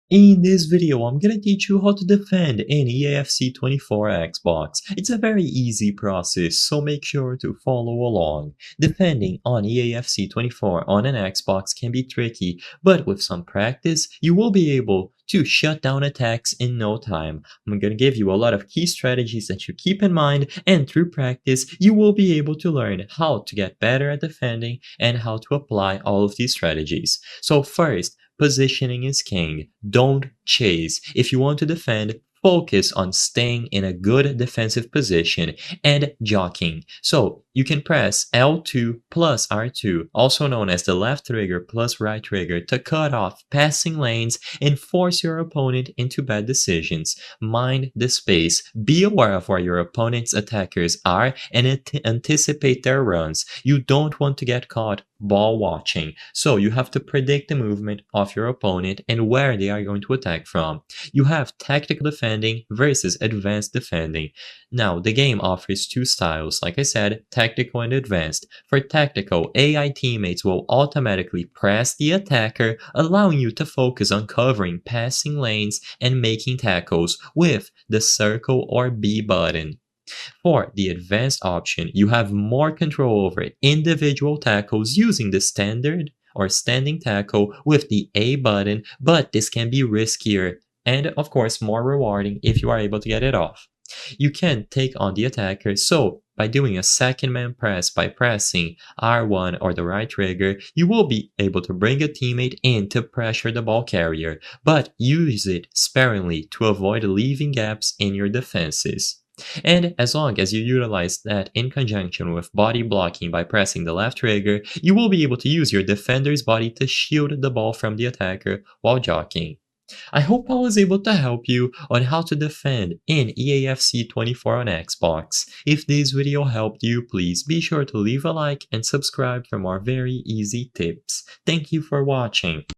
In this video, I'm gonna teach you how to defend in EAFC 24 Xbox. It's a very easy process, so make sure to follow along. Defending on EAFC 24 on an Xbox can be tricky, but with some practice, you will be able to shut down attacks in no time. I'm gonna give you a lot of key strategies that you keep in mind, and through practice, you will be able to learn how to get better at defending and how to apply all of these strategies. So first, positioning is king. Don't chase. If you want to defend, focus on staying in a good defensive position and jockeying. So you can press L2 plus R2, also known as the left trigger plus right trigger, to cut off passing lanes and force your opponent into bad decisions. Mind the space. Be aware of where your opponent's attackers are and anticipate their runs. You don't want to get caught ball watching. So you have to predict the movement of your opponent and where they are going to attack from. You have tactical defending versus advanced defending. Now, the game offers two styles, like I said, tactical and advanced. For tactical, AI teammates will automatically press the attacker, allowing you to focus on covering passing lanes and making tackles with the circle or B button. For the advanced option, you have more control over individual tackles using the standard or standing tackle with the A button, but this can be riskier and, of course, more rewarding if you are able to get it off. You can take on the attacker, so by doing a second man press by pressing R1 or the right trigger, you will be able to bring a teammate in to pressure the ball carrier, but use it sparingly to avoid leaving gaps in your defenses. And as long as you utilize that in conjunction with body blocking by pressing the left trigger, you will be able to use your defender's body to shield the ball from the attacker while jockeying. I hope I was able to help you on how to defend in EAFC 24 on Xbox. If this video helped you, please be sure to leave a like and subscribe for more very easy tips. Thank you for watching.